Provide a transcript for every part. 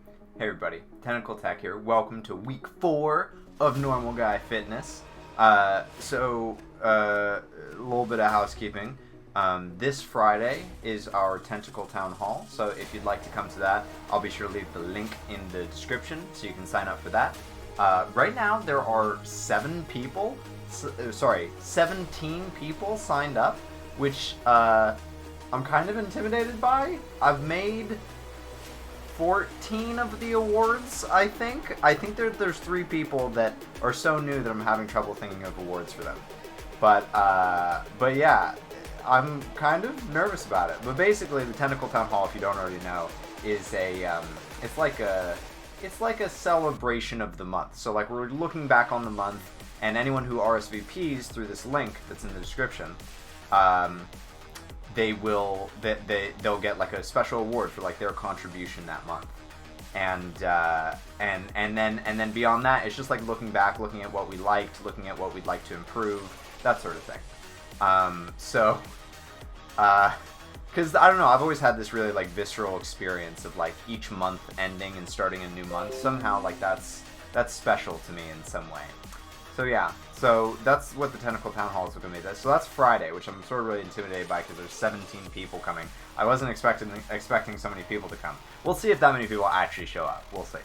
Hey everybody, Tentacle Tech here. Welcome to week 4 of Normal Guy Fitness. A little bit of housekeeping. This Friday is our Tentacle Town Hall, so if you'd like to come to that, I'll be sure to leave the link in the description so you can sign up for that. Right now there are 17 people signed up, which I'm kind of intimidated by. I've made 14 of the awards, I think. I think there's 3 people that are so new that I'm having trouble thinking of awards for them. But yeah, I'm kind of nervous about it. But basically, the Tentacle Town Hall, if you don't already know, is it's like a celebration of the month. So like we're looking back on the month, and anyone who RSVPs through this link that's in the description, they'll get like a special award for like their contribution that month, and then beyond that, it's just like looking back, looking at what we liked, looking at what we'd like to improve, that sort of thing. Because I don't know, I've always had this really like visceral experience of like each month ending and starting a new month. Somehow like that's special to me in some way. So yeah, so that's what the Tentacle Town Hall is going to be. So that's Friday, which I'm sort of really intimidated by because there's 17 people coming. I wasn't expecting so many people to come. We'll see if that many people actually show up. We'll see.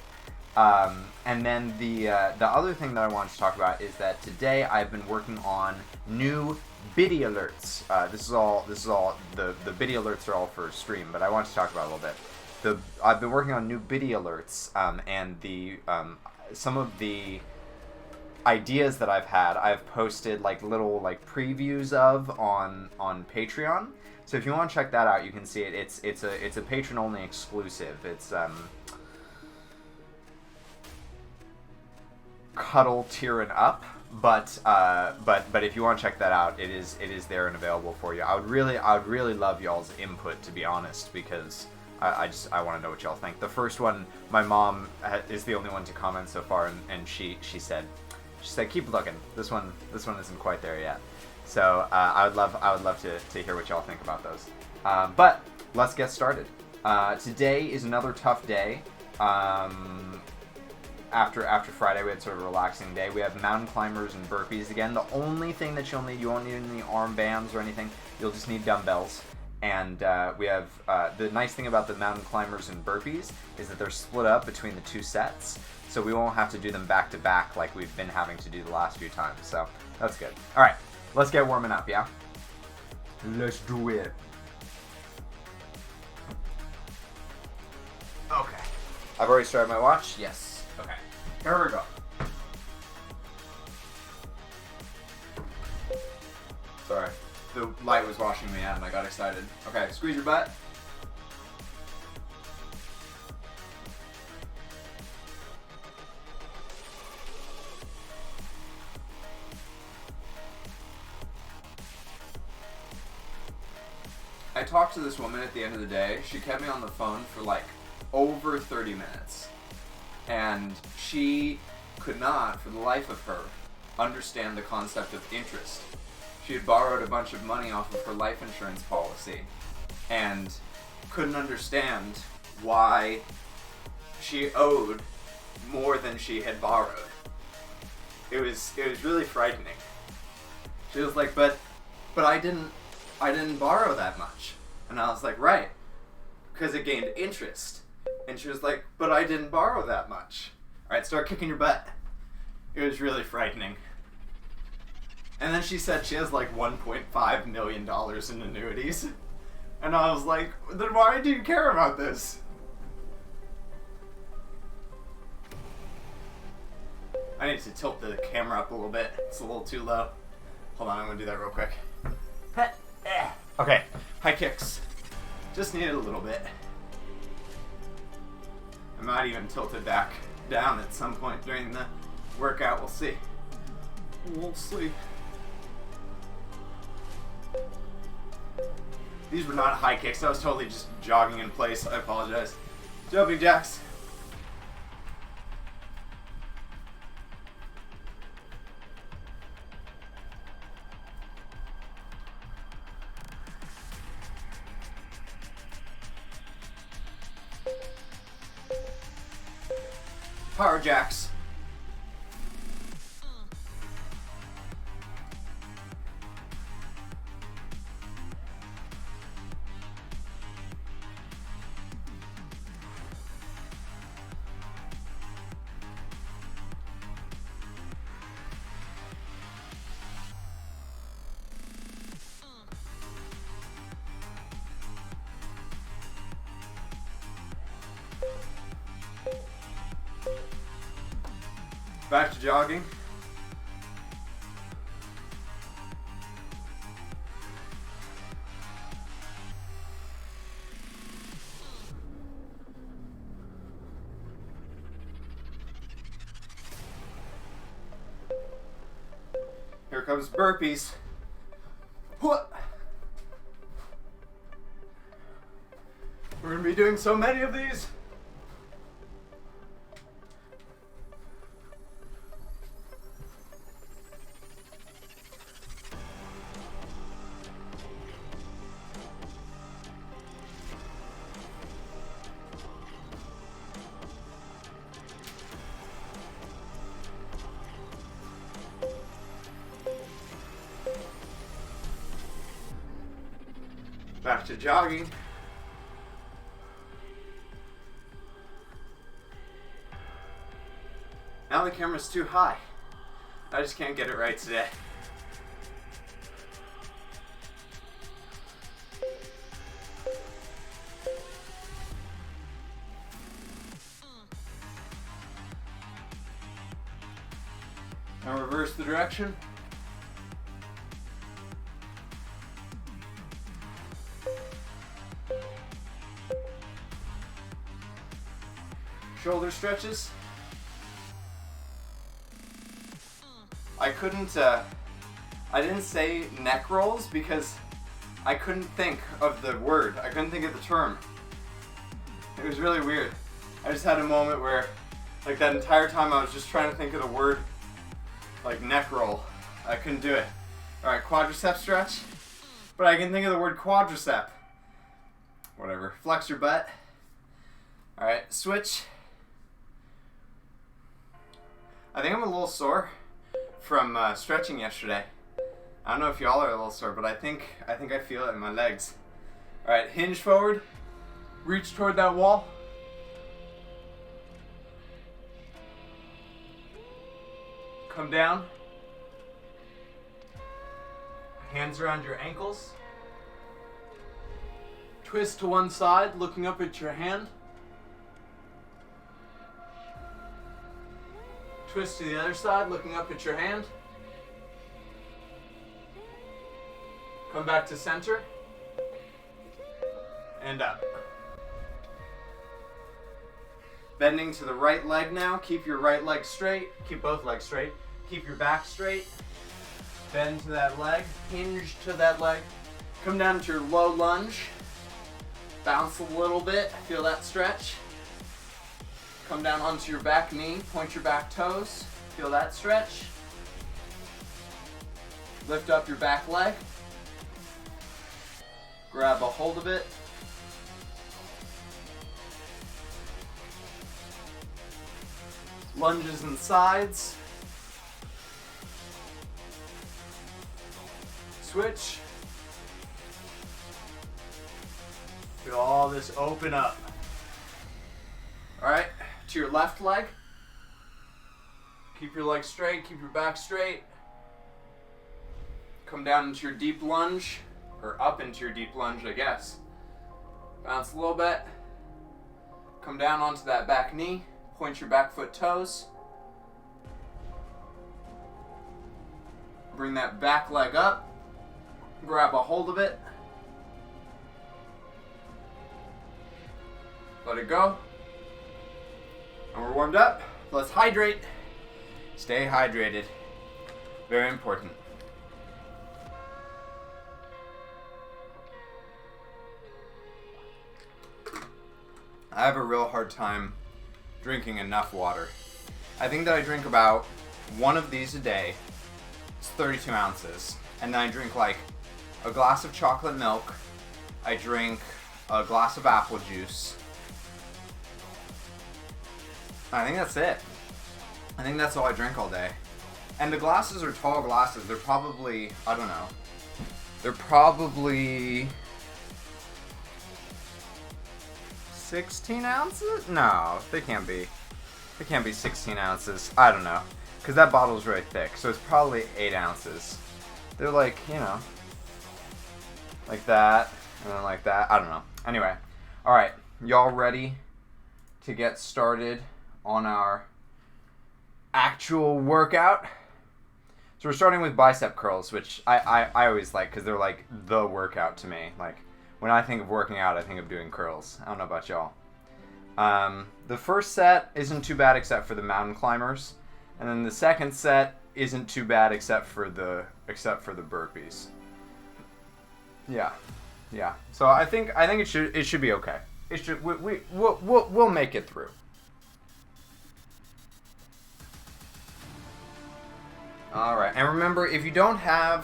And then the other thing that I wanted to talk about is that today I've been working on new biddy alerts. This is all the biddy alerts are all for stream, but I want to talk about it a little bit. I've been working on new biddy alerts, and some of the ideas that I've posted like little like previews of on Patreon. So if you want to check that out, you can see it. It's a patron only exclusive. It's Cuddle Tier Up, but if you want to check that out, it is there and available for you. I would really love y'all's input, to be honest, because I want to know what y'all think. The first one, my mom is the only one to comment so far, and she said keep looking. This one isn't quite there yet. So I would love to hear what y'all think about those. But let's get started. Today is another tough day. After Friday, we had sort of a relaxing day. We have mountain climbers and burpees again. The only thing that you'll need, you won't need any armbands or anything. You'll just need dumbbells. And we have the nice thing about the mountain climbers and burpees is that they're split up between the 2 sets. So we won't have to do them back to back like we've been having to do the last few times. So that's good. All right, let's get warming up, yeah? Let's do it. Okay. I've already started my watch? Yes. Okay. Here we go. Sorry. The light was washing me out and I got excited. Okay, squeeze your butt. I talked to this woman at the end of the day. She kept me on the phone for like over 30 minutes. And she could not, for the life of her, understand the concept of interest. She had borrowed a bunch of money off of her life insurance policy and couldn't understand why she owed more than she had borrowed. It was really frightening. She was like, but I didn't borrow that much. And I was like, right, because it gained interest. And she was like, but I didn't borrow that much. All right, start kicking your butt. It was really frightening. And then she said she has like $1.5 million in annuities. And I was like, then why do you care about this? I need to tilt the camera up a little bit. It's a little too low. Hold on, I'm gonna do that real quick. Okay, high kicks. Just need it a little bit. I might even tilt it back down at some point during the workout. We'll see. We'll see. These were not high kicks. I was totally just jogging in place. I apologize. Jumping jacks. Power jacks. Back to jogging. Here comes burpees. What? We're gonna be doing so many of these. Back to jogging. Now the camera's too high. I just can't get it right today. Now reverse the direction. Shoulder stretches. I didn't say neck rolls because I couldn't think of the word. I couldn't think of the term. It was really weird. I just had a moment where, like, that entire time I was just trying to think of the word, like, neck roll. I couldn't do it. Alright, quadricep stretch. But I can think of the word quadricep. Whatever. Flex your butt. Alright, switch. I think I'm a little sore from stretching yesterday. I don't know if y'all are a little sore, but I think I feel it in my legs. All right, hinge forward, reach toward that wall. Come down. Hands around your ankles. Twist to one side, looking up at your hand. Twist to the other side, looking up at your hand. Come back to center. And up. Bending to the right leg now. Keep your right leg straight. Keep both legs straight. Keep your back straight. Bend to that leg. Hinge to that leg. Come down to your low lunge. Bounce a little bit. Feel that stretch. Come down onto your back knee, point your back toes, feel that stretch. Lift up your back leg. Grab a hold of it. Lunges and sides. Switch. Feel all this open up. All right. To your left leg. Keep your leg straight, keep your back straight. Come down into your deep lunge, or up into your deep lunge, I guess. Bounce a little bit. Come down onto that back knee, point your back foot toes. Bring that back leg up, grab a hold of it. Let it go. And we're warmed up. Let's hydrate. Stay hydrated. Very important. I have a real hard time drinking enough water. I think that I drink about one of these a day. It's 32 ounces. And then I drink like a glass of chocolate milk. I drink a glass of apple juice. I think that's it. I think that's all I drink all day. And the glasses are tall glasses. They're probably, I don't know. They're probably 16 ounces? No, they can't be. They can't be 16 ounces. I don't know. Because that bottle is really thick. So it's probably 8 ounces. They're like, you know, like that. And then like that. I don't know. Anyway. Alright. Y'all ready to get started on our actual workout? So we're starting with bicep curls, which I always like because they're like the workout to me. Like when I think of working out, I think of doing curls. I don't know about y'all. The first set isn't too bad except for the mountain climbers, and then the second set isn't too bad except for the burpees. Yeah. So I think it should be okay. We'll make it through. Alright, and remember, if you don't have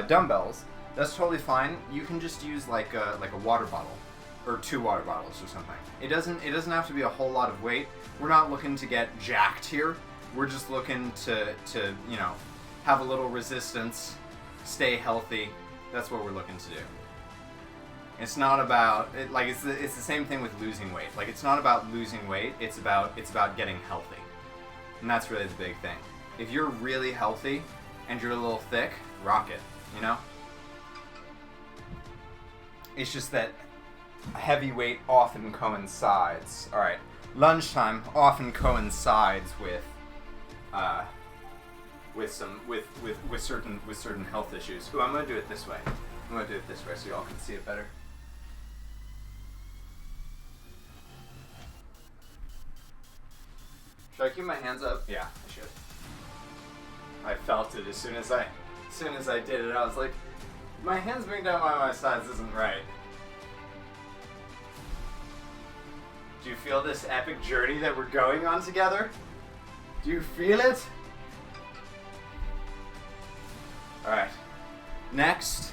dumbbells, that's totally fine. You can just use like a water bottle, or 2 water bottles or something. It doesn't have to be a whole lot of weight. We're not looking to get jacked here. We're just looking to you know, have a little resistance, stay healthy. That's what we're looking to do. It's not about it's the same thing with losing weight. Like it's not about losing weight. It's about getting healthy, and that's really the big thing. If you're really healthy and you're a little thick, rock it, you know? It's just that heavy weight often coincides. Alright, lunchtime often coincides with certain health issues. Ooh, I'm gonna do it this way. I'm gonna do it this way so y'all can see it better. Should I keep my hands up? Yeah, I should. I felt it as soon as I did it. I was like, my hands being down by my sides isn't right. Do you feel this epic journey that we're going on together? Do you feel it? Alright. Next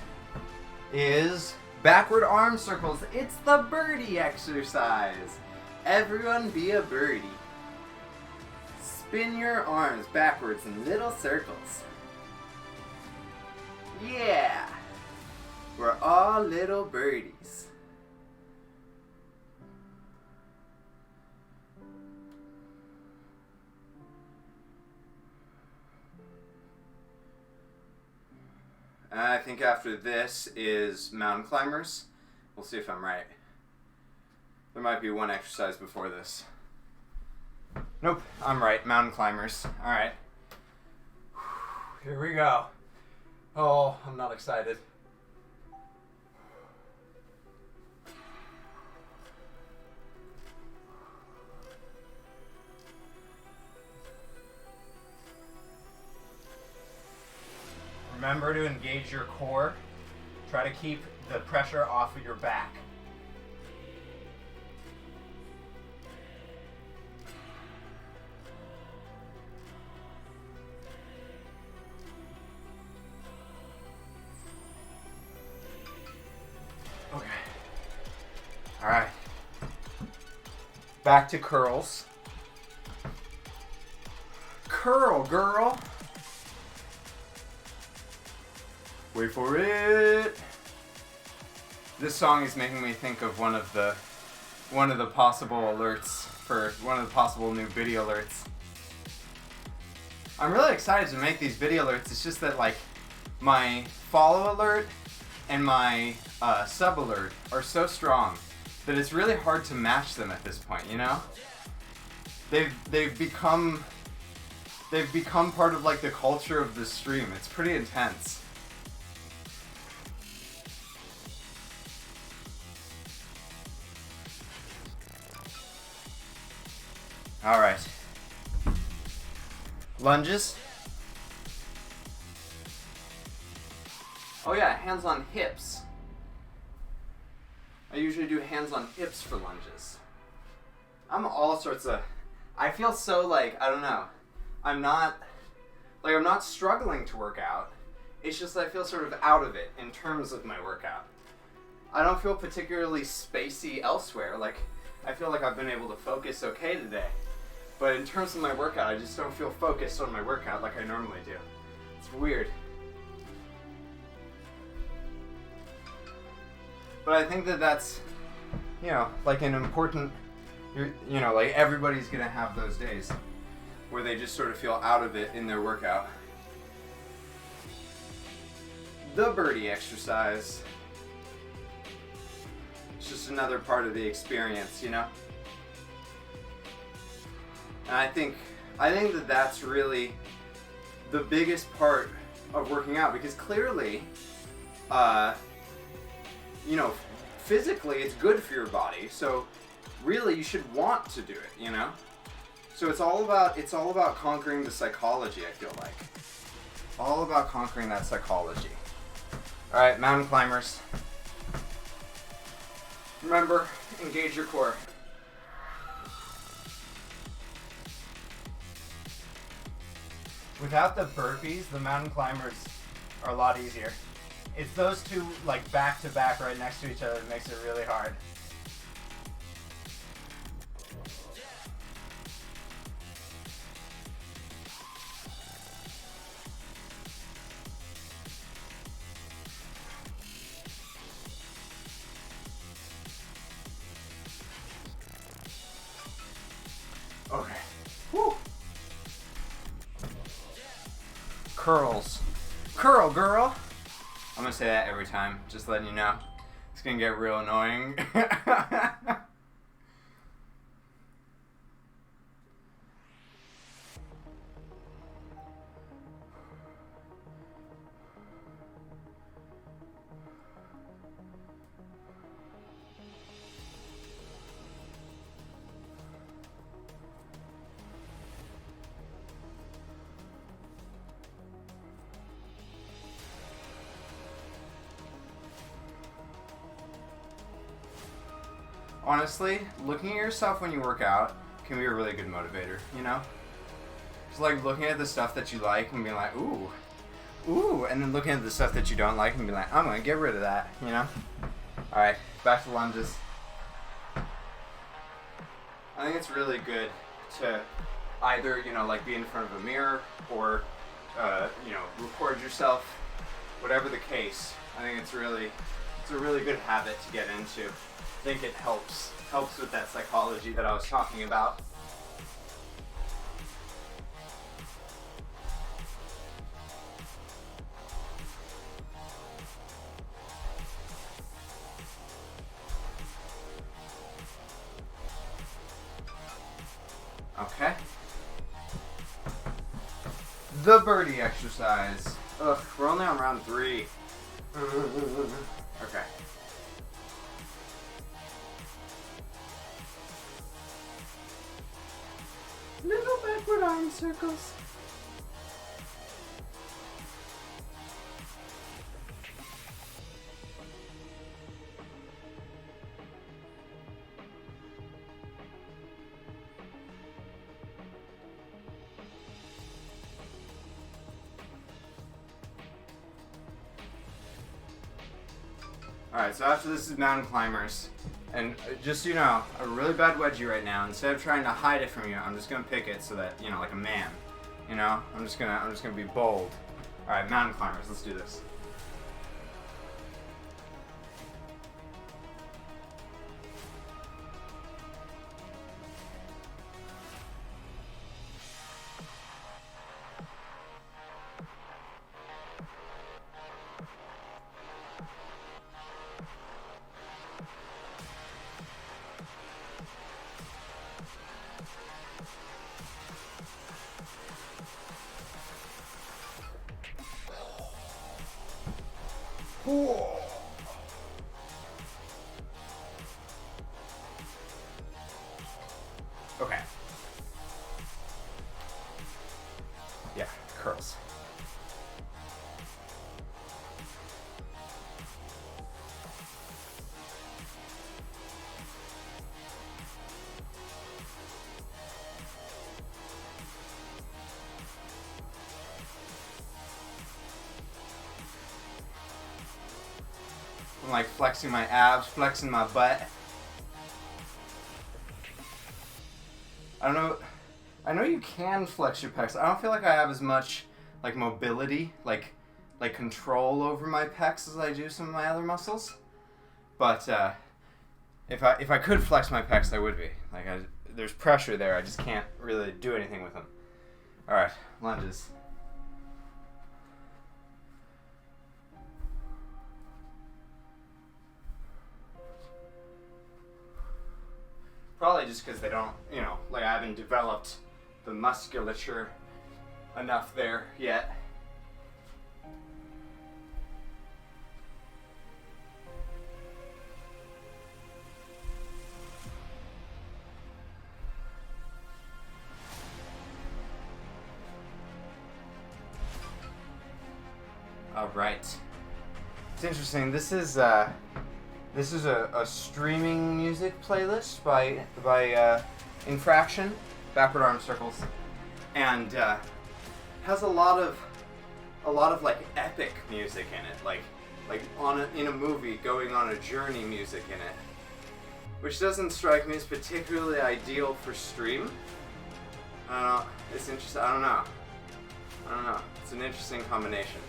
is backward arm circles. It's the birdie exercise. Everyone be a birdie. Spin your arms backwards in little circles. Yeah! We're all little birdies. I think after this is mountain climbers. We'll see if I'm right. There might be one exercise before this. Nope, I'm right. Mountain climbers. Alright. Here we go. Oh, I'm not excited. Remember to engage your core. Try to keep the pressure off of your back. Okay. Alright. Back to curls. Curl, girl. Wait for it. This song is making me think of one of the possible alerts for one of the possible new video alerts. I'm really excited to make these video alerts. It's just that like my follow alert and my sub alert are so strong that it's really hard to match them at this point, you know? They've become part of like the culture of the stream. It's pretty intense. All right. Lunges. Oh yeah, hands on hips. I usually do hands on hips for lunges. I'm all sorts of... I feel so like, I don't know. I'm not struggling to work out. It's just I feel sort of out of it in terms of my workout. I don't feel particularly spacey elsewhere. Like, I feel like I've been able to focus okay today. But in terms of my workout, I just don't feel focused on my workout like I normally do. It's weird. But I think that that's, like an important, like everybody's going to have those days where they just sort of feel out of it in their workout. The birdie exercise. It's just another part of the experience, And I think that that's really the biggest part of working out, because clearly, physically it's good for your body. So really you should want to do it, So it's all about conquering the psychology, I feel like. All about conquering that psychology. All right, mountain climbers. Remember, engage your core. Without the burpees, the mountain climbers are a lot easier. It's those two, like, back to back right next to each other that makes it really hard. Okay. Woo. Curls. Curl, girl. I'm gonna say that every time, just letting you know. It's gonna get real annoying. Honestly, looking at yourself when you work out can be a really good motivator, Just like looking at the stuff that you like and being like, ooh, and then looking at the stuff that you don't like and being like, I'm gonna get rid of that, Alright, back to lunges. I think it's really good to either, like be in front of a mirror or, record yourself, whatever the case. I think it's a really good habit to get into. I think it helps with that psychology that I was talking about. Okay. The birdie exercise. Ugh, we're only on round 3. Okay. Little backward arm circles. Alright, so after this is mountain climbers. And just so you know, a really bad wedgie right now. Instead of trying to hide it from you, I'm just gonna pick it so that, like a man. I'm just gonna be bold. Alright, mountain climbers, let's do this. Okay. Yeah, curls. I'm like flexing my abs, flexing my butt. I don't know. I know you can flex your pecs. I don't feel like I have as much like mobility, like control over my pecs as I do some of my other muscles. But if I could flex my pecs, I would be. Like there's pressure there. I just can't really do anything with them. All right, lunges. Probably just because they don't, like I haven't developed the musculature enough there yet. All right. It's interesting. This is a streaming music playlist by Infraction, Backward Arm Circles, and has a lot of like epic music in it, like in a movie going on a journey music in it, which doesn't strike me as particularly ideal for stream. I don't know. It's interesting. I don't know. It's an interesting combination.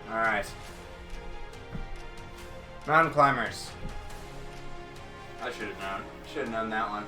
Alright. Mountain climbers. I should have known. Should have known that one.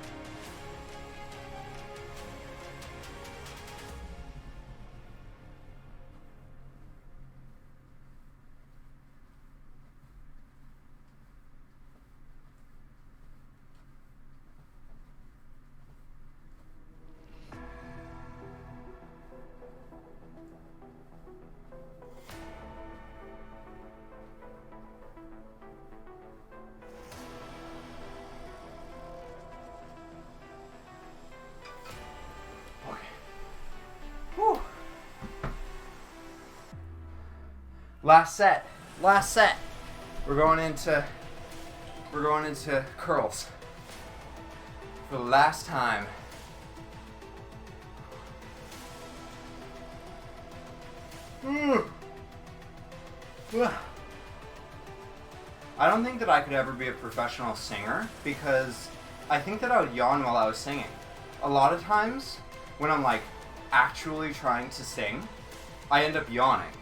Last set. We're going into curls for the last time. I don't think that I could ever be a professional singer because I think that I would yawn while I was singing. A lot of times when I'm like actually trying to sing, I end up yawning.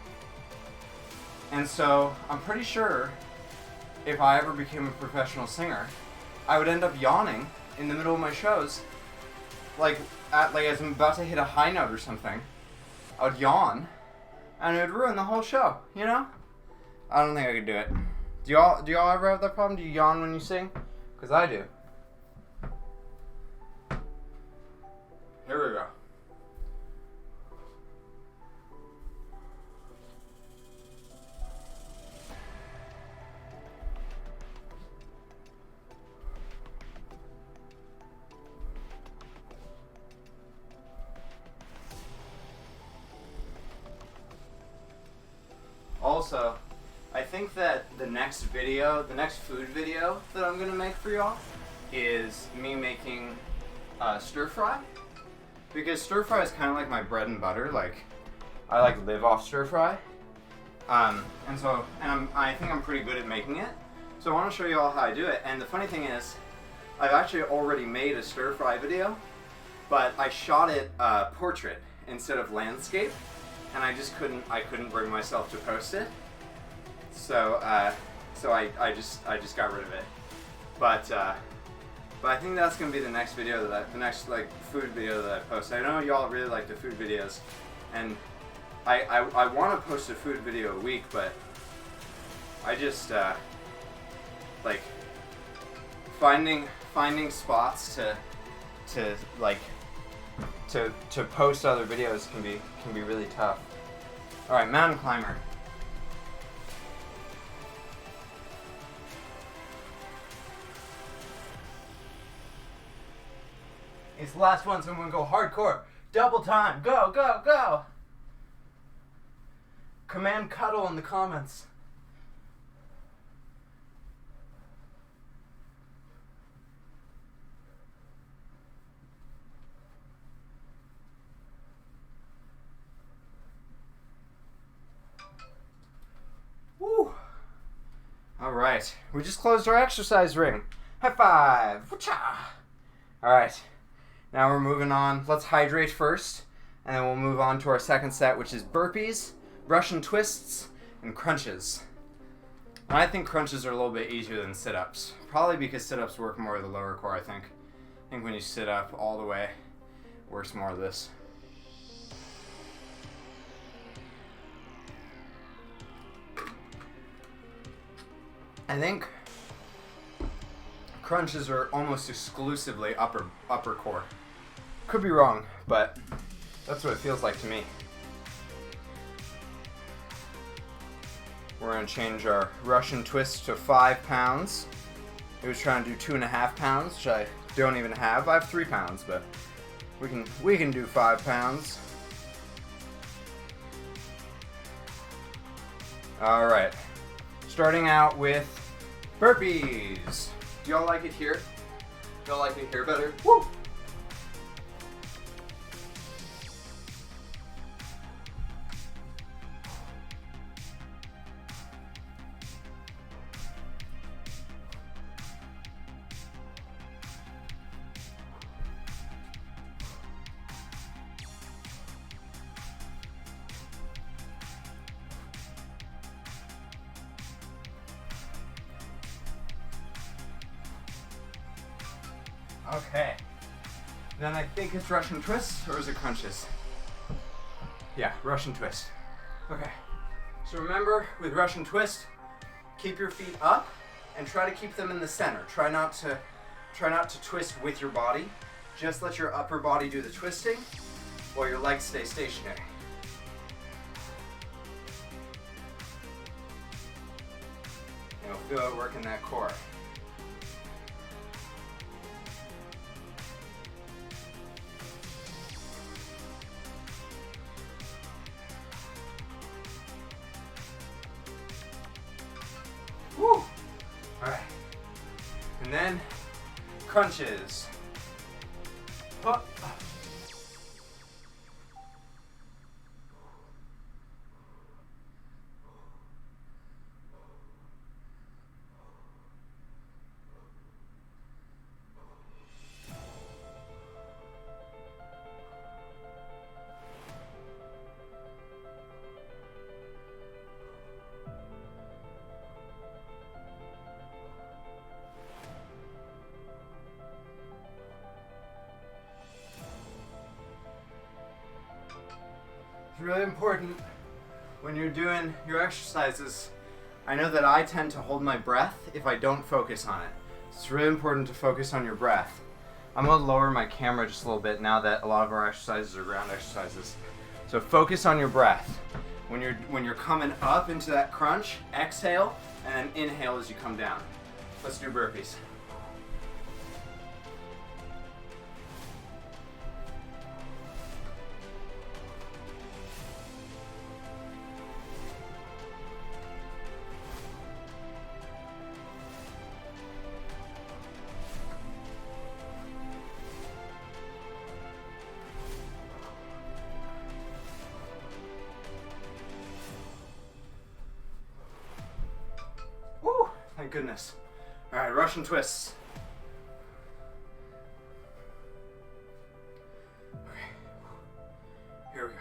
And so I'm pretty sure if I ever became a professional singer, I would end up yawning in the middle of my shows. Like as I'm about to hit a high note or something, I would yawn and it would ruin the whole show, you know? I don't think I could do it. Do y'all ever have that problem? Do you yawn when you sing? Because I do. Here we go. Also, I think that the next food video that I'm gonna make for y'all is me making stir fry, because stir fry is kind of like my bread and butter. Like, I like live off stir fry, and I think I'm pretty good at making it. So I want to show you all how I do it. And the funny thing is, I've actually already made a stir fry video, but I shot it portrait instead of landscape. And I couldn't bring myself to post it, so I just got rid of it. But I think that's gonna be the next video the next food video that I post. I know y'all really like the food videos, and I want to post a food video a week, but I just finding spots to post other videos can be really tough. All right, mountain climber. It's the last one, so I'm gonna go hardcore. Double time. Go, go, go. Command cuddle in the comments. right. We just closed our exercise ring. High five. Alright. Now we're moving on. Let's hydrate first, and then we'll move on to our second set, which is burpees, Russian twists, and crunches. And I think crunches are a little bit easier than sit-ups. Probably because sit-ups work more of the lower core, I think. I think when you sit up all the way, it works more of this. I think crunches are almost exclusively upper core. Could be wrong, but that's what it feels like to me. We're going to change our Russian twist to 5 pounds. It was trying to do 2.5 pounds, which I don't even have. I have 3 pounds, but we can do 5 pounds. All right. Starting out with burpees. Do y'all like it here? Do y'all like it here better? Woo! Okay. Then I think it's Russian twist, or is it crunches? Yeah, Russian twist. Okay. So remember, with Russian twist, keep your feet up and try to keep them in the center. Try not to twist with your body. Just let your upper body do the twisting while your legs stay stationary. You'll feel it work in that core. Woo! Alright. And then crunches. Huh. It's really important when you're doing your exercises. I know that I tend to hold my breath if I don't focus on it. It's really important to focus on your breath. I'm going to lower my camera just a little bit now that a lot of our exercises are ground exercises. So focus on your breath. When you're coming up into that crunch, exhale, and then inhale as you come down. Let's do burpees. Woo! Thank goodness. All right, Russian twists. Okay. Here we go.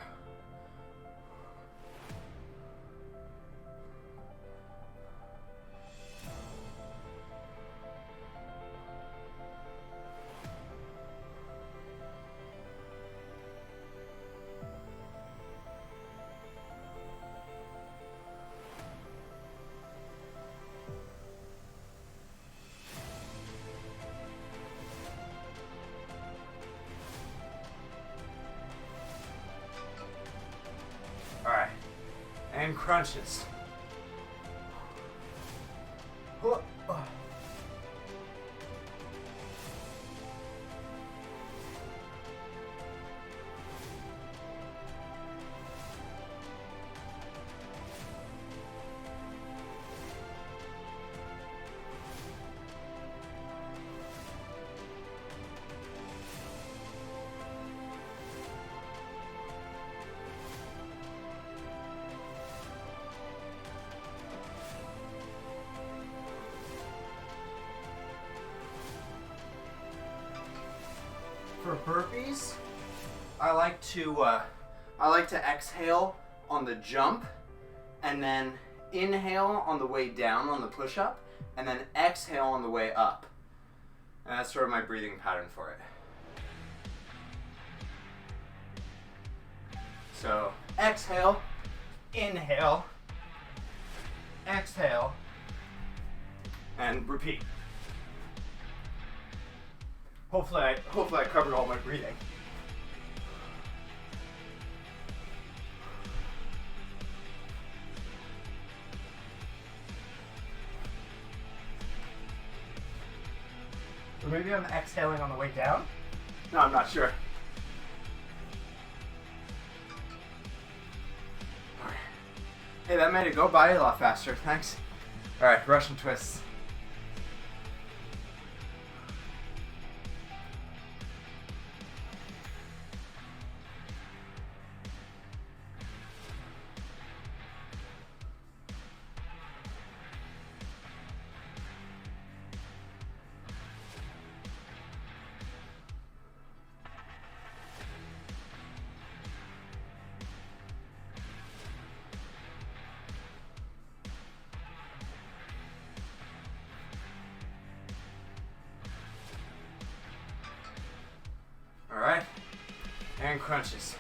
Alright, and crunches. burpees, I like to exhale on the jump, and then inhale on the way down on the push-up, and then exhale on the way up. And that's sort of my breathing pattern for it. So exhale, inhale, exhale, and repeat. Hopefully I covered all my breathing. Or maybe I'm exhaling on the way down? No, I'm not sure. Okay. Hey, that made it go by a lot faster. Thanks. All right, Russian twists. All right, and crunches.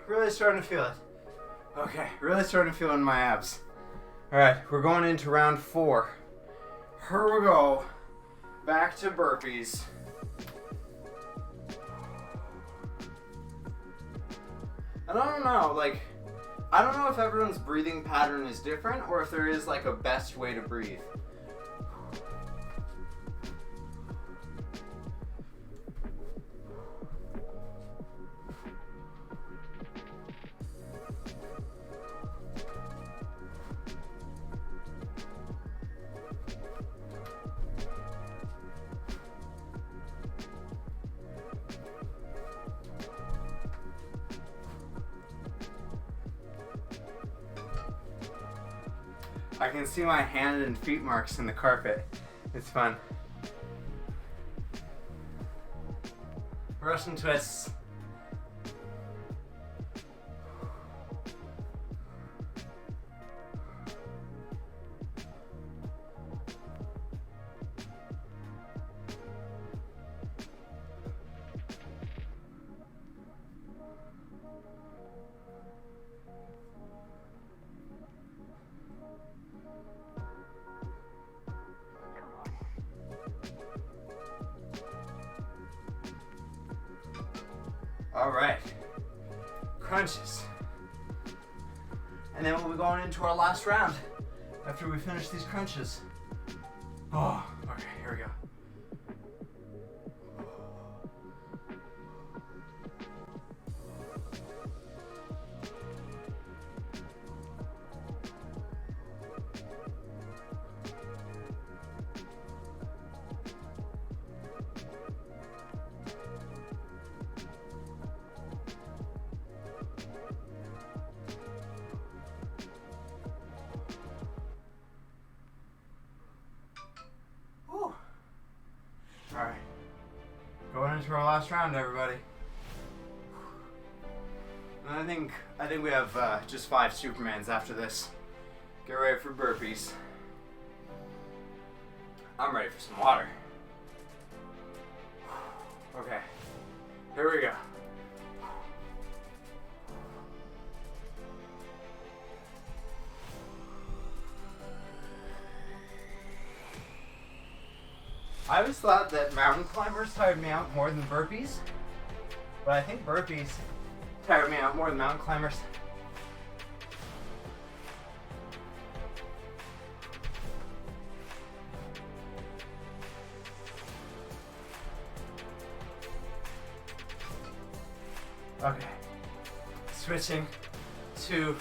Really starting to feel it. Okay, really starting to feel it in my abs. All right, we're going into round 4. Here we go. Back to burpees. And I don't know if everyone's breathing pattern is different or if there is like a best way to breathe. I can see my hand and feet marks in the carpet. It's fun. Russian twists. All right, crunches. And then we'll be going into our last round after we finish these crunches. Oh, okay, here we go. Alright, going into our last round, everybody. And I think we have just 5 Supermans after this. Get ready for burpees. I'm ready for some water. Okay, here we go. I always thought that mountain climbers tired me out more than burpees, but I think burpees tired me out more than mountain climbers. Okay. Switching to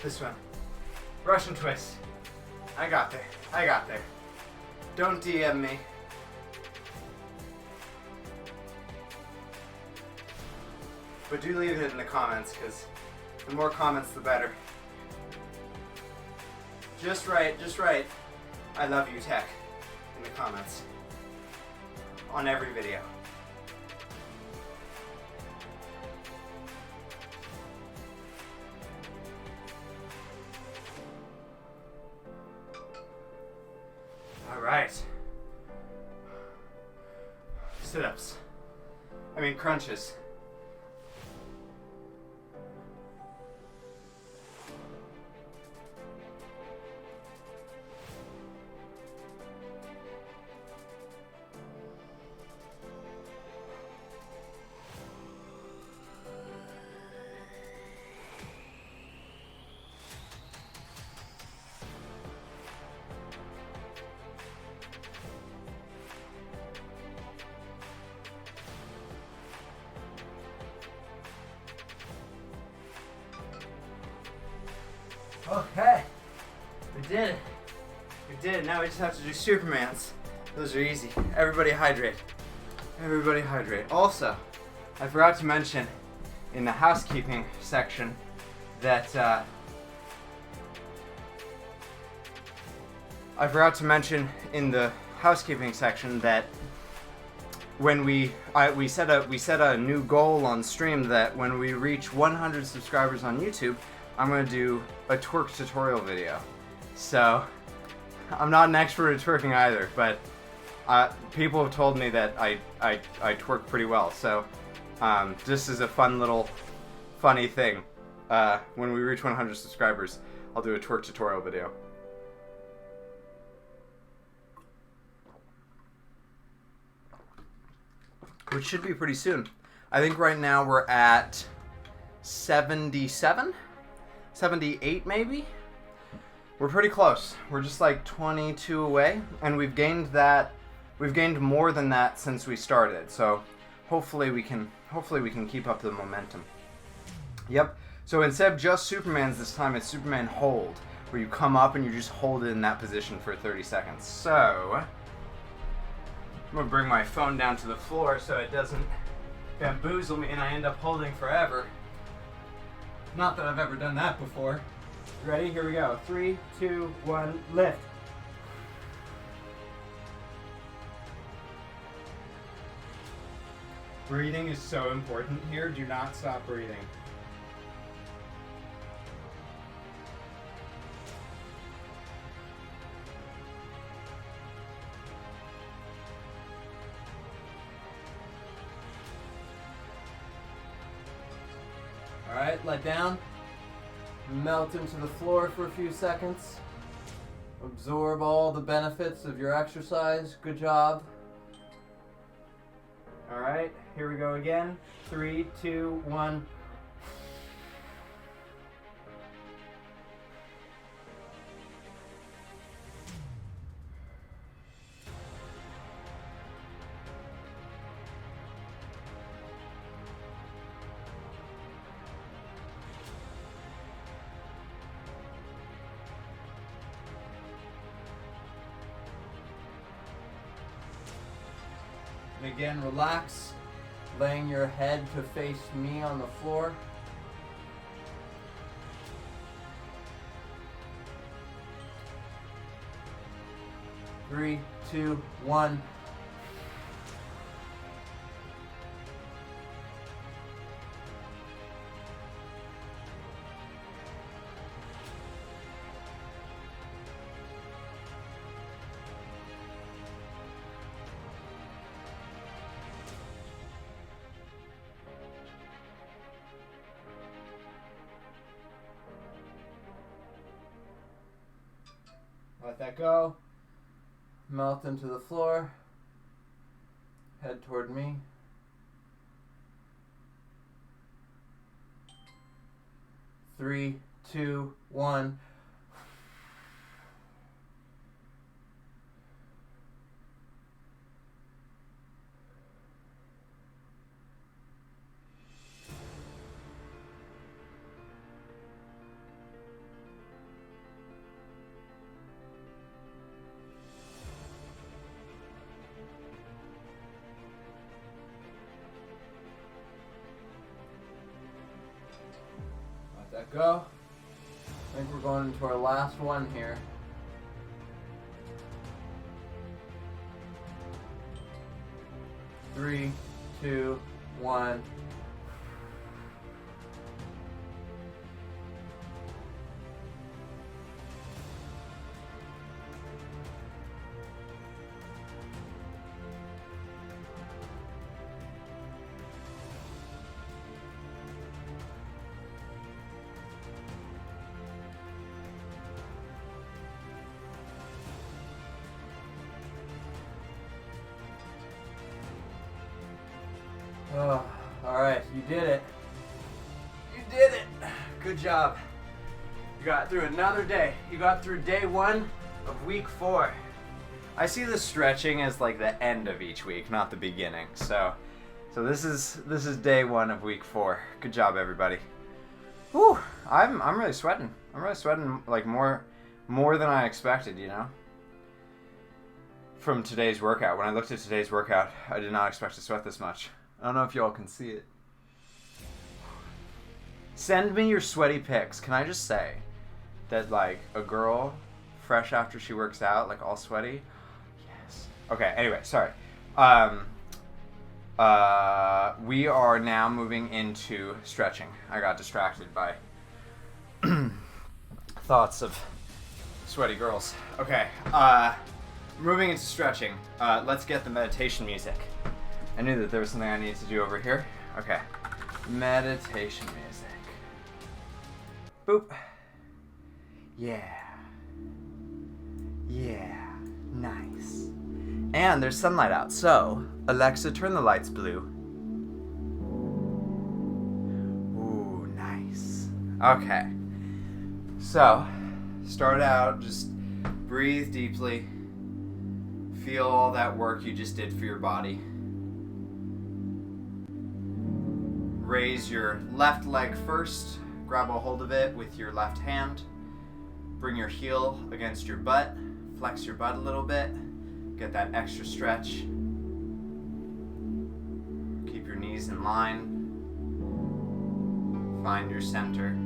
this one. Russian twist. I got there. I got there. Don't DM me. But do leave it in the comments, because the more comments, the better. Just right, just right. I love you, Tech, in the comments. On every video. Alright. Sit-ups. I mean crunches. Okay, we did it. We did it. Now we just have to do Supermans. Those are easy. Everybody hydrate. Everybody hydrate. Also, I forgot to mention in the housekeeping section that when we set a new goal on stream that when we reach 100 subscribers on YouTube, I'm going to do a twerk tutorial video. So, I'm not an expert at twerking either, but people have told me that I twerk pretty well. So, this is a funny thing. When we reach 100 subscribers, I'll do a twerk tutorial video. Which should be pretty soon. I think right now we're at 77? 78 maybe? We're pretty close. We're just like 22 away, and we've gained more than that since we started. So hopefully we can keep up the momentum. Yep. So instead of just Superman's this time, it's Superman hold, where you come up and you just hold it in that position for 30 seconds. So I'm gonna bring my phone down to the floor so it doesn't bamboozle me and I end up holding forever. Not that I've ever done that before. Ready? Here we go. 3, 2, 1, lift. Breathing is so important here. Do not stop breathing. Alright, let down. Melt into the floor for a few seconds. Absorb all the benefits of your exercise. Good job. Alright, here we go again. 3, 2, 1. And again, relax, laying your head to face me on the floor. Three, two, one. Let that go. Melt into the floor. Head toward me. 3, 2, 1. go. I think we're going into our last one here. 3, 2, 1. Oh, all right, you did it. You did it. Good job. You got through another day. You got through day 1 of week 4. I see the stretching as like the end of each week, not the beginning. So this is day 1 of week 4. Good job, everybody. Whew, I'm really sweating. I'm really sweating like more than I expected, you know. From today's workout. When I looked at today's workout, I did not expect to sweat this much. I don't know if y'all can see it. Send me your sweaty pics. Can I just say that like a girl fresh after she works out, like all sweaty? Yes. Okay, anyway, sorry. We are now moving into stretching. I got distracted by thoughts of sweaty girls. Okay, moving into stretching. Let's get the meditation music. I knew that there was something I needed to do over here. Okay. Meditation music. Boop. Yeah. Yeah. Nice. And there's sunlight out. So, Alexa, turn the lights blue. Ooh, nice. Okay. So, start out, just breathe deeply. Feel all that work you just did for your body. Raise your left leg first, grab a hold of it with your left hand, bring your heel against your butt, flex your butt a little bit, get that extra stretch, keep your knees in line, find your center.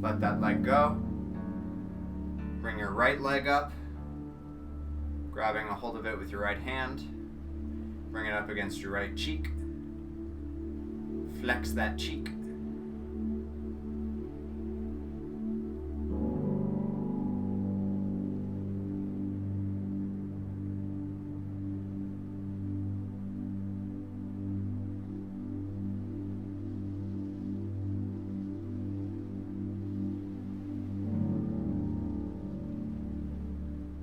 Let that leg go. Bring your right leg up, grabbing a hold of it with your right hand. Bring it up against your right cheek. Flex that cheek.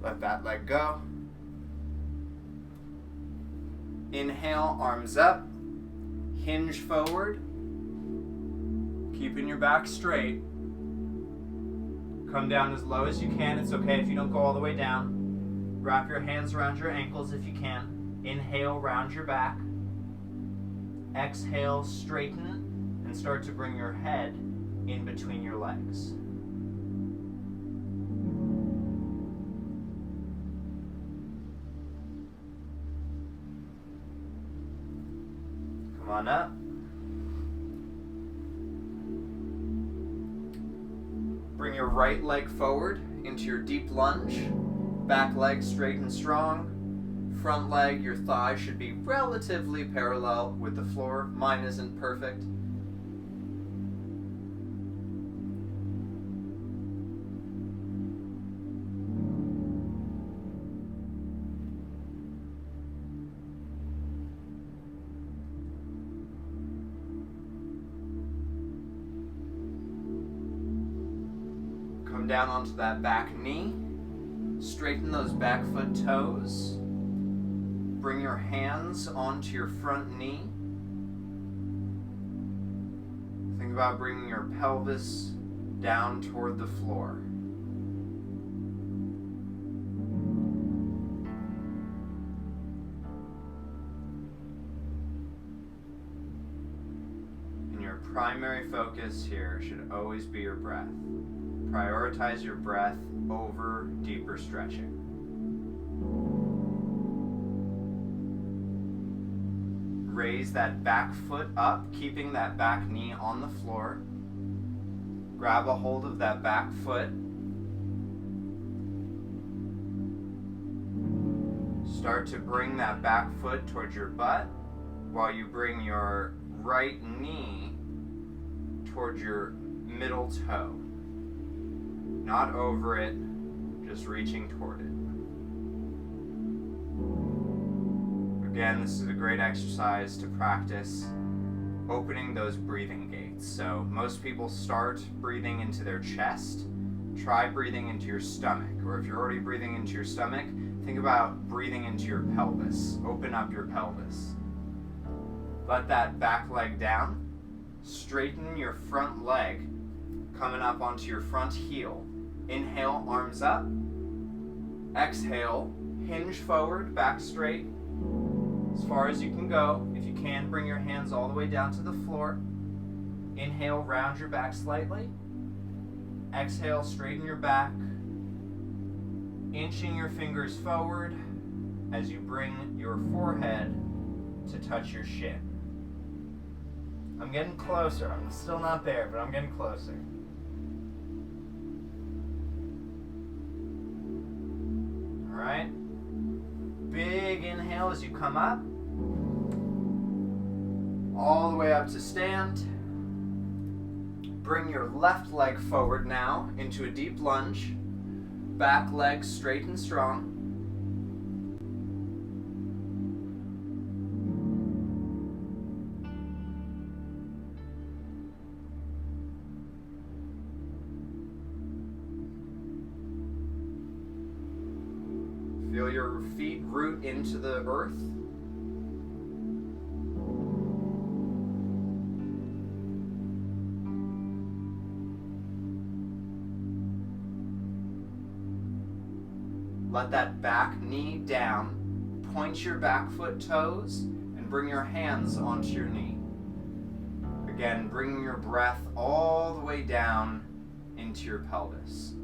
Let that leg go. Inhale, arms up. Hinge forward. Keeping your back straight. Come down as low as you can. It's okay if you don't go all the way down. Wrap your hands around your ankles if you can. Inhale, round your back. Exhale, straighten, and start to bring your head in between your legs. Come on up. Bring your right leg forward into your deep lunge. Back leg straight and strong. Front leg, your thigh should be relatively parallel with the floor. Mine isn't perfect. Come down onto that back knee. Straighten those back foot toes. Bring your hands onto your front knee. Think about bringing your pelvis down toward the floor. And your primary focus here should always be your breath. Prioritize your breath over deeper stretching. Raise that back foot up, keeping that back knee on the floor. Grab a hold of that back foot. Start to bring that back foot towards your butt while you bring your right knee towards your middle toe. Not over it, just reaching toward it. Again, this is a great exercise to practice opening those breathing gates. So most people start breathing into their chest. Try breathing into your stomach. Or if you're already breathing into your stomach, think about breathing into your pelvis. Open up your pelvis. Let that back leg down. Straighten your front leg, coming up onto your front heel. Inhale, arms up. Exhale, hinge forward, back straight. As far as you can go. If you can, bring your hands all the way down to the floor. Inhale, round your back slightly. Exhale, straighten your back. Inching your fingers forward as you bring your forehead to touch your shin. I'm getting closer. I'm still not there, but I'm getting closer. All right. Big inhale as you come up. All the way up to stand. Bring your left leg forward now into a deep lunge. Back leg straight and strong. Feel your feet root into the earth. Let that back knee down. Point your back foot toes and bring your hands onto your knee. Again, bringing your breath all the way down into your pelvis.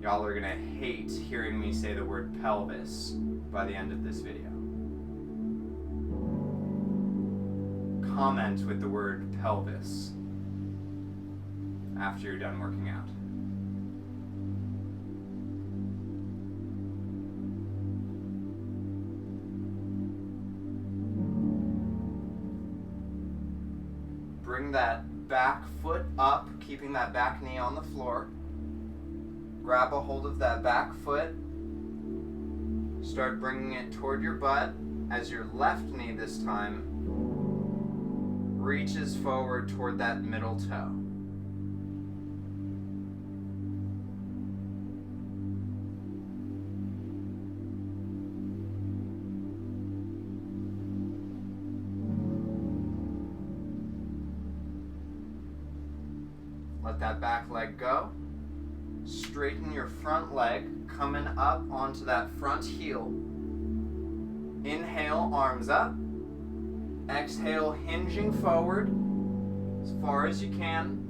Y'all are gonna hate hearing me say the word pelvis by the end of this video. Comment with the word pelvis after you're done working out. Bring that back foot up, keeping that back knee on the floor. Grab a hold of that back foot. Start bringing it toward your butt as your left knee this time reaches forward toward that middle toe. Let that back leg go. Straighten your front leg, coming up onto that front heel. Inhale, arms up. Exhale, hinging forward as far as you can.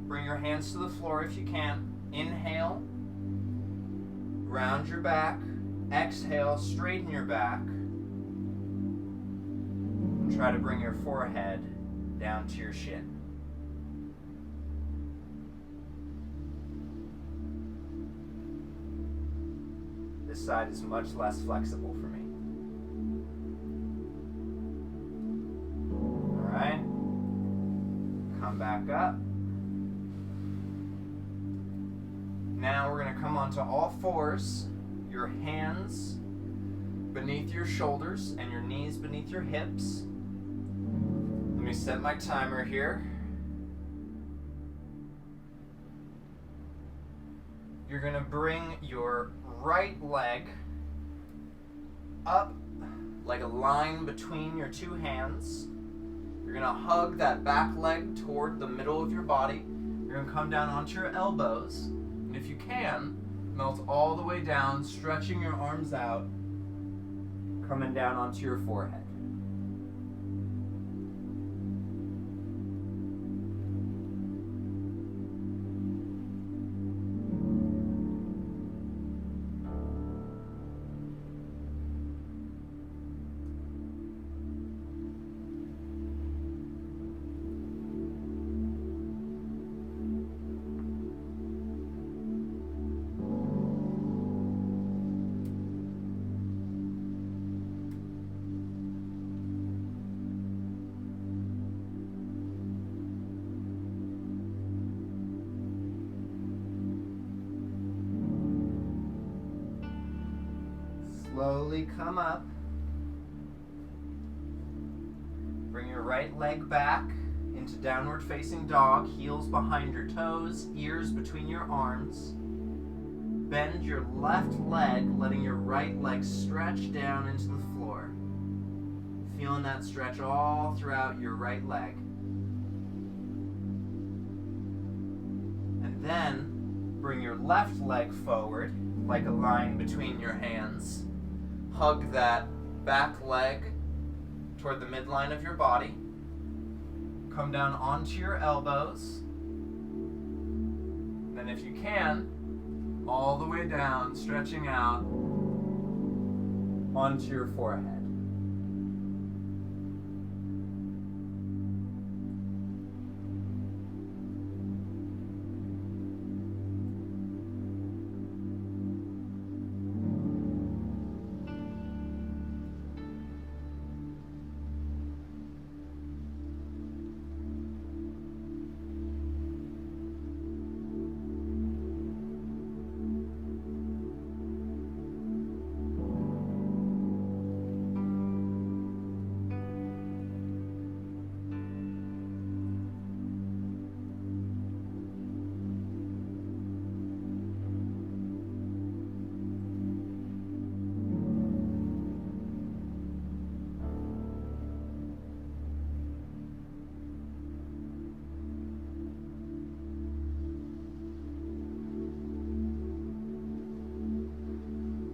Bring your hands to the floor if you can. Inhale, round your back. Exhale, straighten your back. And try to bring your forehead down to your shin. This side is much less flexible for me. All right. Come back up. Now we're going to come onto all fours. Your hands beneath your shoulders and your knees beneath your hips. Let me set my timer here. You're going to bring your right leg up like a line between your two hands. You're going to hug that back leg toward the middle of your body. You're going to come down onto your elbows. And if you can, melt all the way down, stretching your arms out, coming down onto your forehead. Slowly come up. Bring your right leg back into downward facing dog, heels behind your toes, ears between your arms. Bend your left leg, letting your right leg stretch down into the floor. Feeling that stretch all throughout your right leg. And then bring your left leg forward, like a line between your hands. Hug that back leg toward the midline of your body. Come down onto your elbows. Then if you can, all the way down, stretching out onto your forehead.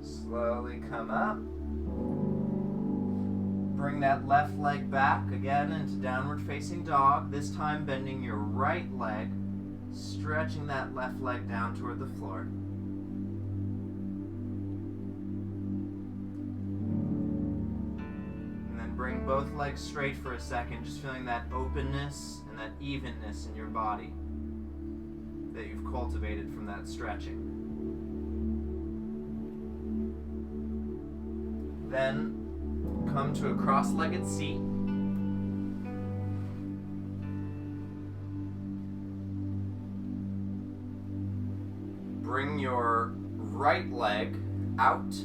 Slowly come up. Bring that left leg back again into downward facing dog, this time bending your right leg, stretching that left leg down toward the floor. And then bring both legs straight for a second, just feeling that openness and that evenness in your body that you've cultivated from that stretching. Then come to a cross-legged seat. Bring your right leg out,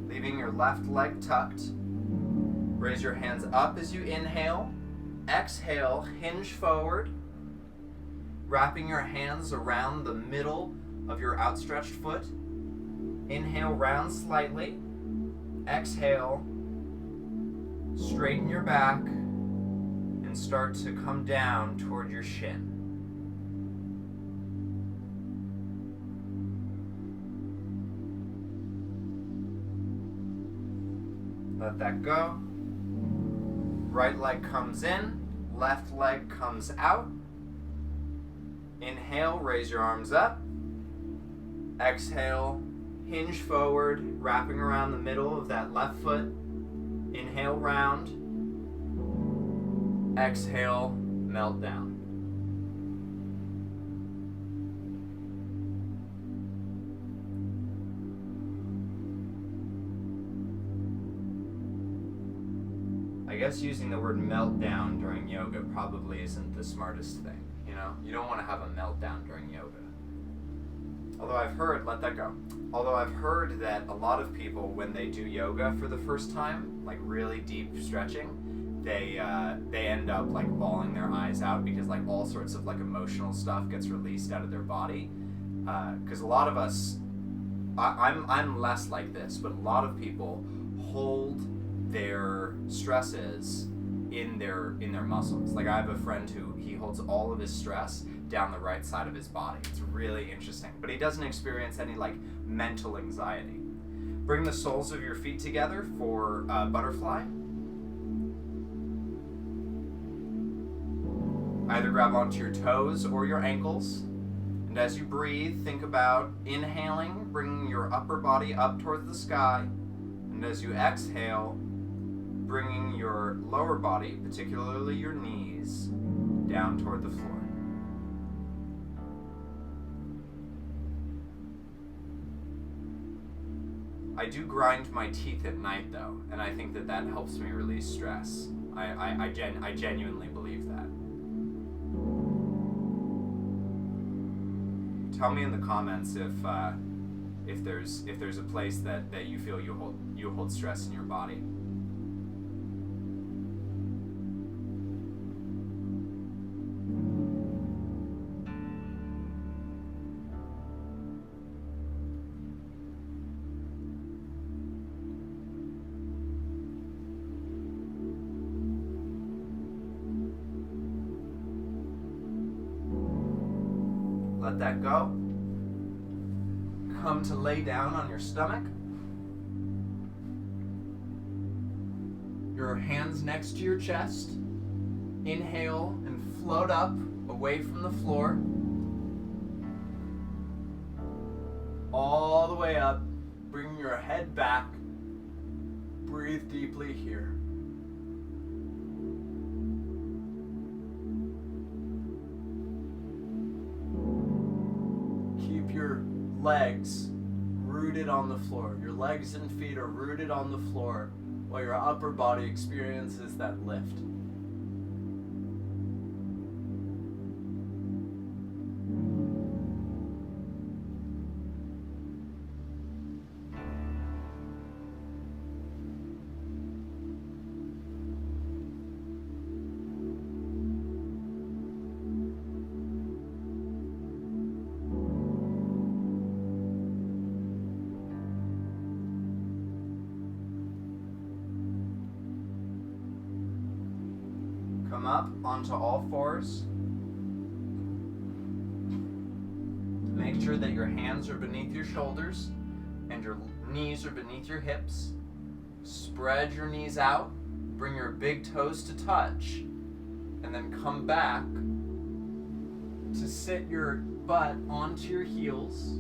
leaving your left leg tucked. Raise your hands up as you inhale. Exhale, hinge forward, wrapping your hands around the middle of your outstretched foot. Inhale, round slightly. Exhale, straighten your back, and start to come down toward your shin. Let that go. Right leg comes in, left leg comes out. Inhale, raise your arms up. Exhale, hinge forward, wrapping around the middle of that left foot. Inhale, round. Exhale, melt down. I guess using the word meltdown during yoga probably isn't the smartest thing, you know? You don't want to have a meltdown during yoga. Although I've heard, let that go. Although I've heard that a lot of people, when they do yoga for the first time, like really deep stretching, they end up like bawling their eyes out because like all sorts of like emotional stuff gets released out of their body. Because a lot of us, I'm less like this, but a lot of people hold their stresses in their muscles. Like I have a friend who he holds all of his stress down the right side of his body. It's really interesting. But he doesn't experience any like mental anxiety. Bring the soles of your feet together for butterfly. Either grab onto your toes or your ankles. And as you breathe, think about inhaling, bringing your upper body up towards the sky. And as you exhale, bringing your lower body, particularly your knees, down toward the floor. I do grind my teeth at night though, and I think that helps me release stress. I genuinely believe that. Tell me in the comments if there's a place that you feel you hold stress in your body. Let that go. Come to lay down on your stomach. Your hands next to your chest. Inhale and float up away from the floor. All the way up. Bring your head back. Breathe deeply here. Keep your legs rooted on the floor. Your legs and feet are rooted on the floor while your upper body experiences that lift. Come up onto all fours. Make sure that your hands are beneath your shoulders and your knees are beneath your hips. Spread your knees out. Bring your big toes to touch. And then come back to sit your butt onto your heels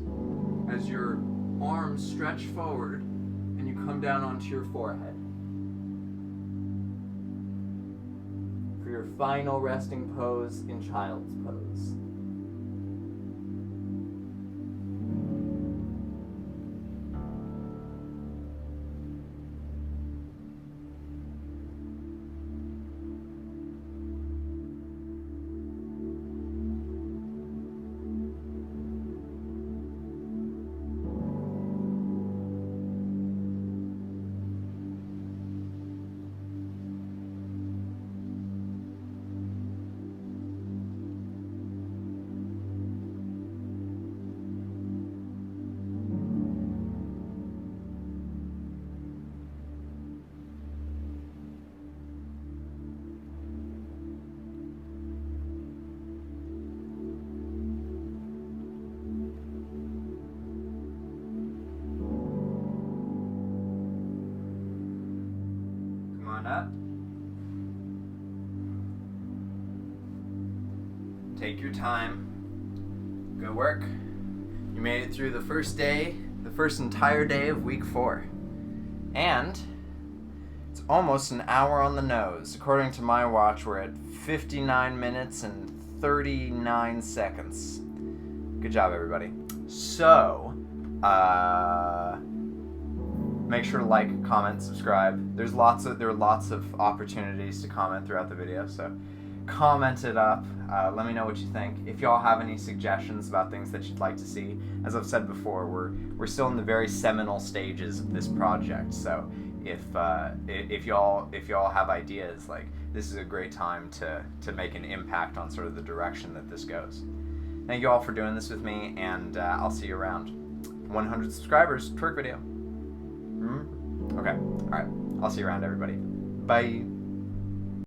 as your arms stretch forward and you come down onto your forehead. Your final resting pose in child's pose. Up. Take your time. Good work. You made it through the first day, the first entire day of week 4. And it's almost an hour on the nose. According to my watch, we're at 59 minutes and 39 seconds. Good job, everybody. So, make sure to like, comment, subscribe. There are lots of opportunities to comment throughout the video, so comment it up. Let me know what you think. If y'all have any suggestions about things that you'd like to see, as I've said before, we're still in the very seminal stages of this project. So if y'all have ideas, like, this is a great time to make an impact on sort of the direction that this goes. Thank you all for doing this with me, and I'll see you around. 100 subscribers, twerk video. Okay, alright. I'll see you around, everybody. Bye.